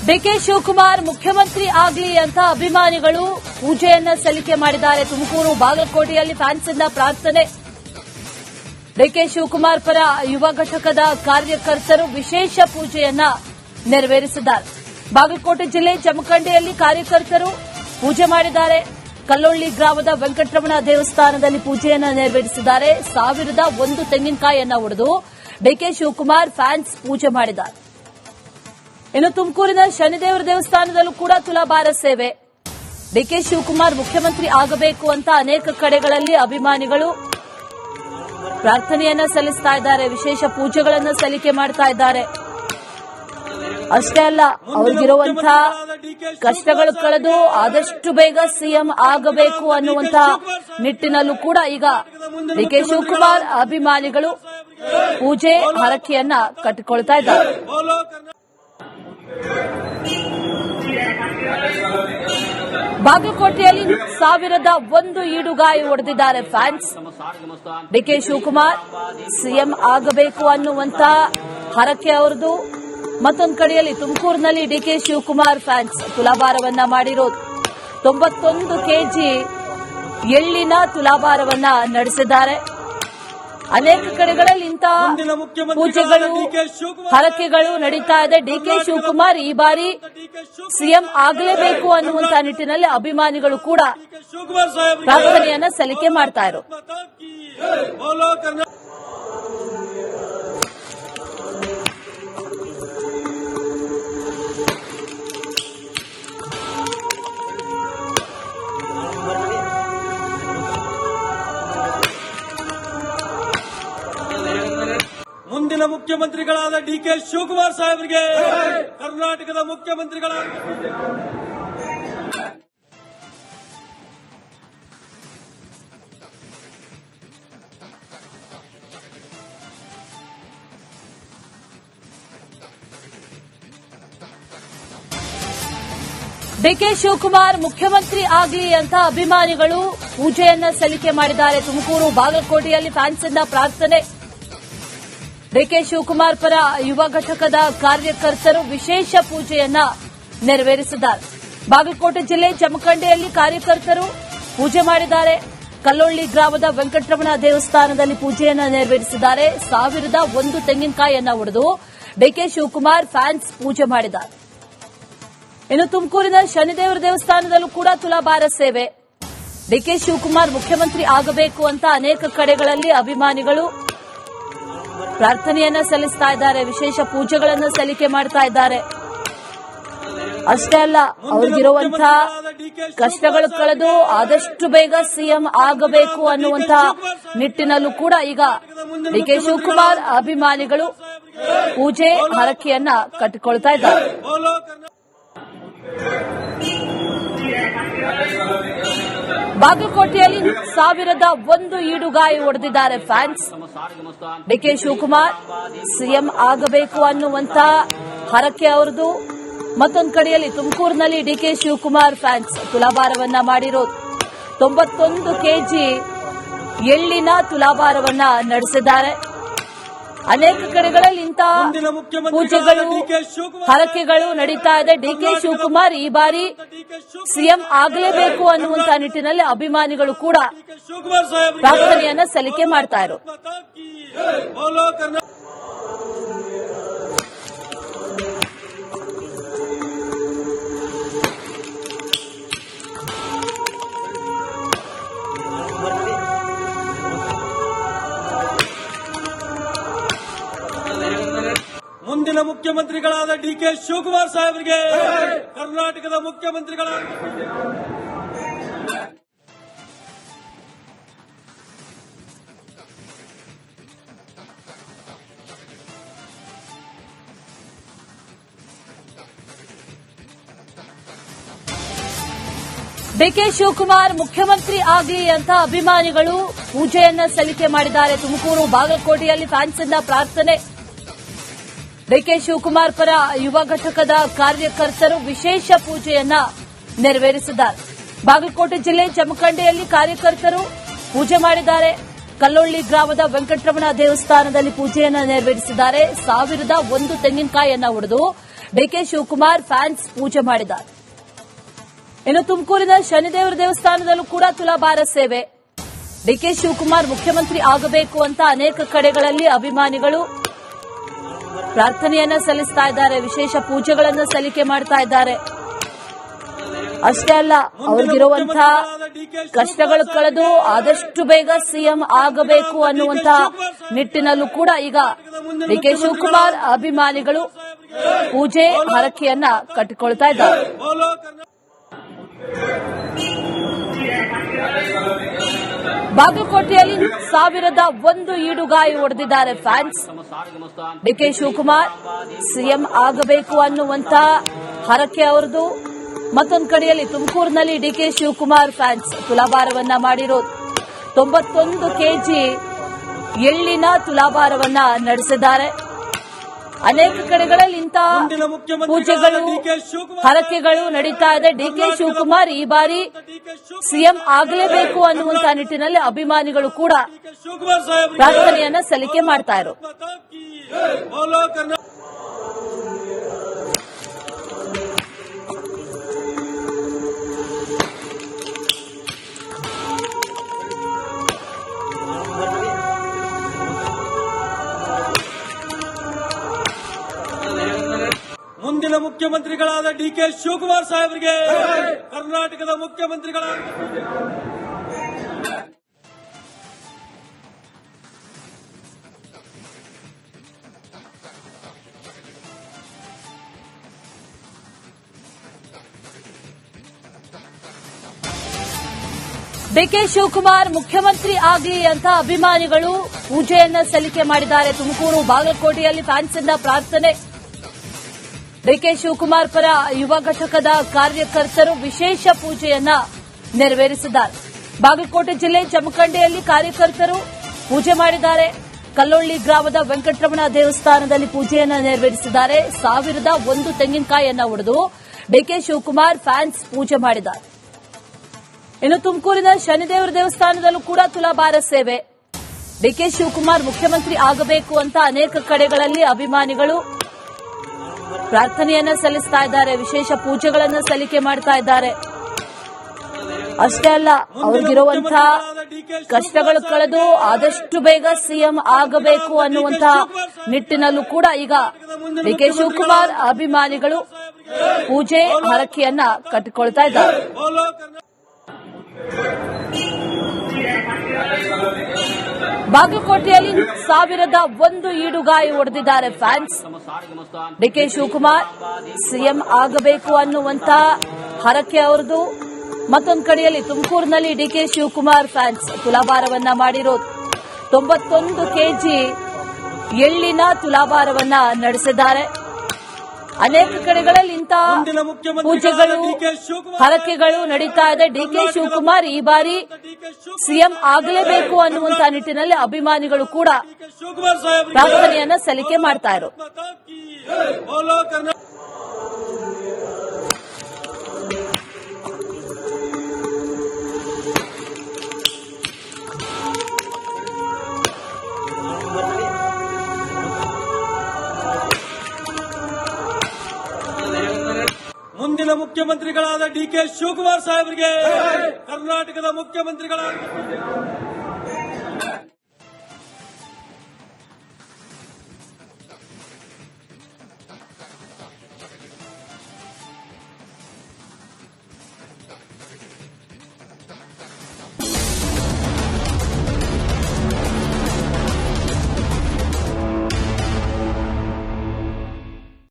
DK Shivakumar ಮುಖ್ಯಮಂತ್ರಿ ಆಗಲಿ ಅಂತ ಅಭಿಮಾನಿಗಳು ಪೂಜೆಯನ್ನ ಸಲ್ಲಿಕೆ ಮಾಡಿದ್ದಾರೆ. ತುಮಕೂರು ಬಾಗಲಕೋಟೆಯಲ್ಲಿ ಫ್ಯಾನ್ಸ್ನಿಂದ ಪ್ರಾರ್ಥನೆ. ಡಿಕೆ ಶಿವಕುಮಾರ್ ಪರ ಯುವ ಘಟಕದ ಕಾರ್ಯಕರ್ತರು ವಿಶೇಷ ಪೂಜೆಯನ್ನ ನೆರವೇರಿಸಿದ್ದಾರೆ. ಬಾಗಲಕೋಟೆ ಜಿಲ್ಲೆ ಜಮಖಂಡಿಯಲ್ಲಿ ಕಾರ್ಯಕರ್ತರು ಪೂಜೆ ಮಾಡಿದ್ದಾರೆ. ಕಲ್ಲೊಳ್ಳಿ ಗ್ರಾಮದ ವೆಂಕಟರಮಣ ದೇವಸ್ಥಾನದಲ್ಲಿ ಪೂಜೆಯನ್ನ ನೆರವೇರಿಸಿದ್ದಾರೆ. 1001 ತೆಂಗಿನಕಾಯಿಯನ್ನ ಒಡೆದು ಡಿಕೆ ಶಿವಕುಮಾರ್ ಫ್ಯಾನ್ಸ್ ಪೂಜೆ ಮಾಡಿದ್ದಾರೆ. ಇನ್ನು ತುಮಕೂರಿನ ಶನಿದೇವರ ದೇವಸ್ಥಾನದಲ್ಲೂ ಕೂಡ ತುಲಾಭಾರ ಸೇವೆ. ಡಿಕೆ ಶಿವಕುಮಾರ್ ಮುಖ್ಯಮಂತ್ರಿ ಆಗಬೇಕು ಅಂತ ಅನೇಕ ಕಡೆಗಳಲ್ಲಿ ಅಭಿಮಾನಿಗಳು ಪ್ರಾರ್ಥನೆಯನ್ನ ಸಲ್ಲಿಸ್ತಾ ಇದ್ದಾರೆ. ವಿಶೇಷ ಪೂಜೆಗಳನ್ನ ಸಲ್ಲಿಕೆ ಮಾಡ್ತಾ ಇದ್ದಾರೆ. ಅಷ್ಟೇ ಅಲ್ಲ, ಅವ್ರಿಗಿರುವಂತಹ ಕಷ್ಟಗಳು ಕಳೆದು ಆದಷ್ಟು ಬೇಗ ಸಿಎಂ ಆಗಬೇಕು ಅನ್ನುವಂತಹ ನಿಟ್ಟಿನಲ್ಲೂ ಕೂಡ ಈಗ ಡಿಕೆ ಶಿವಕುಮಾರ್ ಅಭಿಮಾನಿಗಳು ಪೂಜೆ ಹರಕೆಯನ್ನ ಕಟ್ಟಿಕೊಳ್ತಾ ಇದ್ದಾರೆ. ಬಾಗಲಕೋಟೆಯಲ್ಲಿ 1001 ಈಡುಗಾಯಿ ಹೊಡೆದಿದ್ದಾರೆ ಫ್ಯಾನ್ಸ್. ಡಿಕೆ ಶಿವಕುಮಾರ್ ಸಿಎಂ ಆಗಬೇಕು ಅನ್ನುವಂತ ಹರಕೆ ಅವರದು. ಮತ್ತೊಂದು ಕಡೆಯಲ್ಲಿ ತುಮಕೂರಿನಲ್ಲಿ ಡಿಕೆ ಶಿವಕುಮಾರ್ ಫ್ಯಾನ್ಸ್ ತುಲಾಭಾರವನ್ನ ಮಾಡಿರೋದು. 91 ಕೆಜಿ ಎಳ್ಳಿನ ತುಲಾಭಾರವನ್ನ ನಡೆಸಿದ್ದಾರೆ. ಅನೇಕ ಕಡೆಗಳಲ್ಲಿ ಇಂತಹ ಪೂಜೆಗಳು ಹರಕೆಗಳು ನಡೀತಾ ಇದೆ. ಡಿಕೆ ಶಿವಕುಮಾರ್ ಈ ಬಾರಿ ಸಿಎಂ ಆಗಲೇಬೇಕು ಅನ್ನುವಂತಹ ನಿಟ್ಟಿನಲ್ಲಿ ಅಭಿಮಾನಿಗಳು ಕೂಡ ಪ್ರಾರ್ಥನೆಯನ್ನ ಸಲ್ಲಿಕೆ ಮಾಡ್ತಾ ಇರೋ. ಮುಂದಿನ ಮುಖ್ಯಮಂತ್ರಿಗಳಾದ ಡಿಕೆ ಶಿವಕುಮಾರ್ ಸಾಹೇಬರಿಗೆ ಕರ್ನಾಟಕದ ಮುಖ್ಯಮಂತ್ರಿಗಳಾದ ಡಿಕೆ ಶಿವಕುಮಾರ್ ಮುಖ್ಯಮಂತ್ರಿ ಆಗಲಿ ಅಂತ ಅಭಿಮಾನಿಗಳು ಪೂಜೆಯನ್ನ ಸಲ್ಲಿಕೆ ಮಾಡಿದ್ದಾರೆ. ತುಮಕೂರು ಬಾಗಲಕೋಟೆಯಲ್ಲಿ ಫ್ಯಾನ್ಸ್ನಿಂದ ಪ್ರಾರ್ಥನೆ. ಡಿಕೆ ಶಿವಕುಮಾರ್ ಪರ ಯುವ ಘಟಕದ ಕಾರ್ಯಕರ್ತರು ವಿಶೇಷ ಪೂಜೆಯನ್ನ ನೆರವೇರಿಸಿದ್ದಾರೆ. ಬಾಗಲಕೋಟೆ ಜಿಲ್ಲೆ ಜಮಖಂಡಿಯಲ್ಲಿ ಕಾರ್ಯಕರ್ತರು ಪೂಜೆ ಮಾಡಿದ್ದಾರೆ. ಕಲ್ಲೊಳ್ಳಿ ಗ್ರಾಮದ ವೆಂಕಟರಮಣ ದೇವಸ್ಥಾನದಲ್ಲಿ ಪೂಜೆಯನ್ನ ನೆರವೇರಿಸಿದ್ದಾರೆ. 1001 ತೆಂಗಿನಕಾಯಿಯನ್ನ ಒಡೆದು ಡಿಕೆ ಶಿವಕುಮಾರ್ ಫ್ಯಾನ್ಸ್ ಪೂಜೆ ಮಾಡಿದ್ದಾರೆ. ಇನ್ನು ತುಮಕೂರಿನ ಶನಿದೇವರ ದೇವಸ್ಥಾನದಲ್ಲೂ ಕೂಡ ತುಲಾಭಾರ ಸೇವೆ. ಡಿಕೆ ಶಿವಕುಮಾರ್ ಮುಖ್ಯಮಂತ್ರಿ ಆಗಬೇಕು ಅಂತ ಅನೇಕ ಕಡೆಗಳಲ್ಲಿ ಅಭಿಮಾನಿಗಳು ಪ್ರಾರ್ಥನೆಯನ್ನ ಸಲ್ಲಿಸ್ತಾ ಇದ್ದಾರೆ. ವಿಶೇಷ ಪೂಜೆಗಳನ್ನ ಸಲ್ಲಿಕೆ ಮಾಡ್ತಾ ಇದ್ದಾರೆ. ಅಷ್ಟೇ ಅಲ್ಲ, ಅವ್ರಿಗಿರುವಂತಹ ಕಷ್ಟಗಳು ಕಳೆದು ಆದಷ್ಟು ಬೇಗ ಸಿಎಂ ಆಗಬೇಕು ಅನ್ನುವಂತಹ ನಿಟ್ಟಿನಲ್ಲೂ ಕೂಡ ಈಗ ಡಿಕೆ ಶಿವಕುಮಾರ್ ಅಭಿಮಾನಿಗಳು ಪೂಜೆ ಹರಕೆಯನ್ನ ಕಟ್ಟಿಕೊಳ್ತಾ ಇದ್ದಾರೆ. ಬಾಗಲಕೋಟೆಯಲ್ಲಿ 1001 ಈಡುಗಾಯಿ ಹೊಡೆದಿದ್ದಾರೆ ಫ್ಯಾನ್ಸ್. ಡಿಕೆ ಶಿವಕುಮಾರ್ ಸಿಎಂ ಆಗಬೇಕು ಅನ್ನುವಂತ ಹರಕೆ ಅವರದು. ಮತ್ತೊಂದು ಕಡೆಯಲ್ಲಿ ತುಮಕೂರಿನಲ್ಲಿ ಡಿಕೆ ಶಿವಕುಮಾರ್ ಫ್ಯಾನ್ಸ್ ತುಲಾಭಾರವನ್ನ ಮಾಡಿರೋದು. 91 ಕೆಜಿ ಎಳ್ಳಿನ ತುಲಾಭಾರವನ್ನ ನಡೆಸಿದ್ದಾರೆ. ಅನೇಕ ಕಡೆಗಳಲ್ಲಿ ಇಂತಹ ಪೂಜೆಗಳು ಹರಕೆಗಳು ನಡೀತಾ ಇದೆ. ಡಿಕೆ ಶಿವಕುಮಾರ್ ಈ ಬಾರಿ ಸಿಎಂ ಆಗಲೇಬೇಕು ಅನ್ನುವಂತಹ ನಿಟ್ಟಿನಲ್ಲಿ ಅಭಿಮಾನಿಗಳು ಕೂಡ ಪ್ರಾರ್ಥನೆಯನ್ನ ಸಲ್ಲಿಕೆ ಮಾಡ್ತಾ ಇರೋ. ಮುಂದಿನ ಮುಖ್ಯಮಂತ್ರಿಗಳಾದ ಡಿಕೆ ಶಿವಕುಮಾರ್ ಸಾಹೇಬರಿಗೆ ಕರ್ನಾಟಕದ ಮುಖ್ಯಮಂತ್ರಿಗಳಾದ ಡಿಕೆ ಶಿವಕುಮಾರ್ ಮುಖ್ಯಮಂತ್ರಿ ಆಗಲಿ ಅಂತ ಅಭಿಮಾನಿಗಳು ಪೂಜೆಯನ್ನ ಸಲ್ಲಿಕೆ ಮಾಡಿದ್ದಾರೆ. ತುಮಕೂರು ಬಾಗಲಕೋಟೆಯಲ್ಲಿ ಫ್ಯಾನ್ಸ್ನಿಂದ ಪ್ರಾರ್ಥನೆ. ಡಿಕೆ ಶಿವಕುಮಾರ್ ಪರ ಯುವ ಘಟಕದ ಕಾರ್ಯಕರ್ತರು ವಿಶೇಷ ಪೂಜೆಯನ್ನ ನೆರವೇರಿಸಿದ್ದಾರೆ. ಬಾಗಲಕೋಟೆ ಜಿಲ್ಲೆ ಜಮಖಂಡಿಯಲ್ಲಿ ಕಾರ್ಯಕರ್ತರು ಪೂಜೆ ಮಾಡಿದ್ದಾರೆ. ಕಲ್ಲೊಳ್ಳಿ ಗ್ರಾಮದ ವೆಂಕಟರಮಣ ದೇವಸ್ಥಾನದಲ್ಲಿ ಪೂಜೆಯನ್ನ ನೆರವೇರಿಸಿದ್ದಾರೆ. 1001 ತೆಂಗಿನಕಾಯಿಯನ್ನ ಒಡೆದು ಡಿಕೆ ಶಿವಕುಮಾರ್ ಫ್ಯಾನ್ಸ್ ಪೂಜೆ ಮಾಡಿದ್ದಾರೆ. ಇನ್ನು ತುಮಕೂರಿನ ಶನಿದೇವರ ದೇವಸ್ಥಾನದಲ್ಲೂ ಕೂಡ ತುಲಾಭಾರ ಸೇವೆ. ಡಿಕೆ ಶಿವಕುಮಾರ್ ಮುಖ್ಯಮಂತ್ರಿ ಆಗಬೇಕು ಅಂತ ಅನೇಕ ಕಡೆಗಳಲ್ಲಿ ಅಭಿಮಾನಿಗಳು ಪ್ರಾರ್ಥನೆಯನ್ನ ಸಲ್ಲಿಸ್ತಾ ಇದ್ದಾರೆ, ವಿಶೇಷ ಪೂಜೆಗಳನ್ನು ಸಲ್ಲಿಕೆ ಮಾಡ್ತಾ ಇದ್ದಾರೆ. ಅಷ್ಟೇ ಅಲ್ಲ, ಅವ್ರಿಗಿರುವಂತಹ ಕಷ್ಟಗಳು ಕಳೆದು ಆದಷ್ಟು ಬೇಗ ಸಿಎಂ ಆಗಬೇಕು ಅನ್ನುವಂತಹ ನಿಟ್ಟಿನಲ್ಲೂ ಕೂಡ ಈಗ ಡಿಕೆ ಶಿವಕುಮಾರ್ ಅಭಿಮಾನಿಗಳು ಪೂಜೆ ಹರಕೆಯನ್ನ ಕಟ್ಟಿಕೊಳ್ತಾ ಇದ್ದಾರೆ. ಬಾಗಲಕೋಟೆಯಲ್ಲಿ 1001 ಈಡುಗಾಯಿ ಹೊಡೆದಿದ್ದಾರೆ ಫ್ಯಾನ್ಸ್. ಡಿಕೆ ಶಿವಕುಮಾರ್ ಸಿಎಂ ಆಗಬೇಕು ಅನ್ನುವಂತ ಹರಕೆ ಅವರದು. ಮತ್ತೊಂದು ಕಡೆಯಲ್ಲಿ ತುಮಕೂರಿನಲ್ಲಿ ಡಿಕೆ ಶಿವಕುಮಾರ್ ಫ್ಯಾನ್ಸ್ ತುಲಾಭಾರವನ್ನ ಮಾಡಿರೋದು. 91 ಕೆಜಿ ಎಳ್ಳಿನ ತುಲಾಭಾರವನ್ನ ನಡೆಸಿದ್ದಾರೆ. ಅನೇಕ ಕಡೆಗಳಲ್ಲಿ ಇಂತಹ ಪೂಜೆಗಳು ಹರಕೆಗಳು ನಡೀತಾ ಇದೆ. ಡಿಕೆ ಶಿವಕುಮಾರ್ ಈ ಬಾರಿ ಸಿಎಂ ಆಗಲೇಬೇಕು ಅನ್ನುವಂತ ನಿಟ್ಟಿನಲ್ಲಿ ಅಭಿಮಾನಿಗಳು ಕೂಡ ಪ್ರಾರ್ಥನೆಯನ್ನ ಸಲ್ಲಿಕೆ ಮಾಡ್ತಾ ಇರೋದು. ಮುಂದಿನ ಮುಖ್ಯಮಂತ್ರಿಗಳಾದ ಡಿಕೆ ಶಿವಕುಮಾರ್ ಸಾಹೇಬರಿಗೆ ಕರ್ನಾಟಕದ ಮುಖ್ಯಮಂತ್ರಿಗಳಾದ ಡಿಕೆ ಶಿವಕುಮಾರ್ ಮುಖ್ಯಮಂತ್ರಿ ಆಗಲಿ ಅಂತ ಅಭಿಮಾನಿಗಳು ಪೂಜೆಯನ್ನ ಸಲ್ಲಿಕೆ ಮಾಡಿದ್ದಾರೆ. ತುಮಕೂರು ಬಾಗಲಕೋಟೆಯಲ್ಲಿ ಫ್ಯಾನ್ಸ್ನಿಂದ ಪ್ರಾರ್ಥನೆ. ಡಿಕೆ ಶಿವಕುಮಾರ್ ಪರ ಯುವ ಘಟಕದ ಕಾರ್ಯಕರ್ತರು ವಿಶೇಷ ಪೂಜೆಯನ್ನ ನೆರವೇರಿಸಿದ್ದಾರೆ. ಬಾಗಲಕೋಟೆ ಜಿಲ್ಲೆ ಜಮಖಂಡಿಯಲ್ಲಿ ಕಾರ್ಯಕರ್ತರು ಪೂಜೆ ಮಾಡಿದ್ದಾರೆ. ಕಲ್ಲೊಳ್ಳಿ ಗ್ರಾಮದ ವೆಂಕಟರಮಣ ದೇವಸ್ಥಾನದಲ್ಲಿ ಪೂಜೆಯನ್ನ ನೆರವೇರಿಸಿದ್ದಾರೆ. 1001 ತೆಂಗಿನಕಾಯಿಯನ್ನ ಹೊಡೆದು ಡಿಕೆ ಶಿವಕುಮಾರ್ ಫ್ಯಾನ್ಸ್ ಪೂಜೆ ಮಾಡಿದ್ದಾರೆ. ಇನ್ನು ತುಮಕೂರಿನ ಶನಿದೇವರ ದೇವಸ್ಥಾನದಲ್ಲೂ ಕೂಡ ತುಲಾಭಾರ ಸೇವೆ. ಡಿಕೆ ಶಿವಕುಮಾರ್ ಮುಖ್ಯಮಂತ್ರಿ ಆಗಬೇಕು ಅಂತ ಅನೇಕ ಕಡೆಗಳಲ್ಲಿ ಅಭಿಮಾನಿಗಳು ಪ್ರಾರ್ಥನೆಯನ್ನ ಸಲ್ಲಿಸ್ತಾ ಇದ್ದಾರೆ, ವಿಶೇಷ ಪೂಜೆಗಳನ್ನು ಸಲ್ಲಿಕೆ ಮಾಡ್ತಾ ಇದ್ದಾರೆ. ಅಷ್ಟೇ ಅಲ್ಲ, ಅವ್ರಿಗಿರುವಂತಹ ಕಷ್ಟಗಳು ಕಳೆದು ಆದಷ್ಟು ಬೇಗ ಸಿಎಂ ಆಗಬೇಕು ಅನ್ನುವಂತಹ ನಿಟ್ಟಿನಲ್ಲೂ ಕೂಡ ಈಗ ಡಿಕೆ ಶಿವಕುಮಾರ್ ಅಭಿಮಾನಿಗಳು ಪೂಜೆ ಹರಕೆಯನ್ನ ಕಟ್ಟಿಕೊಳ್ತಾ ಇದ್ದಾರೆ. ಬಾಗಲಕೋಟೆಯಲ್ಲಿ 1001 ಈಡುಗಾಯಿ ಹೊಡೆದಿದ್ದಾರೆ ಫ್ಯಾನ್ಸ್. ಡಿಕೆ ಶಿವಕುಮಾರ್ ಸಿಎಂ ಆಗಬೇಕು ಅನ್ನುವಂತ ಹರಕೆ ಅವರದು. ಮತ್ತೊಂದು ಕಡೆಯಲ್ಲಿ ತುಮಕೂರಿನಲ್ಲಿ ಡಿಕೆ ಶಿವಕುಮಾರ್ ಫ್ಯಾನ್ಸ್ ತುಲಾಭಾರವನ್ನ ಮಾಡಿರೋದು. 91 ಕೆಜಿ ಎಳ್ಳಿನ ತುಲಾಭಾರವನ್ನ ನಡೆಸಿದ್ದಾರೆ. ಅನೇಕ ಕಡೆಗಳಲ್ಲಿ ಇಂತಹ ಪೂಜೆಗಳು ಹರಕೆಗಳು ನಡೀತಾ ಇದೆ. ಡಿಕೆ ಶಿವಕುಮಾರ್ ಈ ಬಾರಿ ಸಿಎಂ ಆಗಲೇಬೇಕು ಅನ್ನುವಂತ ನಿಟ್ಟಿನಲ್ಲಿ ಅಭಿಮಾನಿಗಳು ಕೂಡ ಪ್ರಾರ್ಥನೆಯನ್ನ ಸಲ್ಲಿಕೆ ಮಾಡ್ತಾ ಇರೋದು. ಮುಂದಿನ ಮುಖ್ಯಮಂತ್ರಿಗಳಾದ ಡಿಕೆ ಶಿವಕುಮಾರ್ ಸಾಹೇಬರಿಗೆ ಕರ್ನಾಟಕದ ಮುಖ್ಯಮಂತ್ರಿಗಳಾದ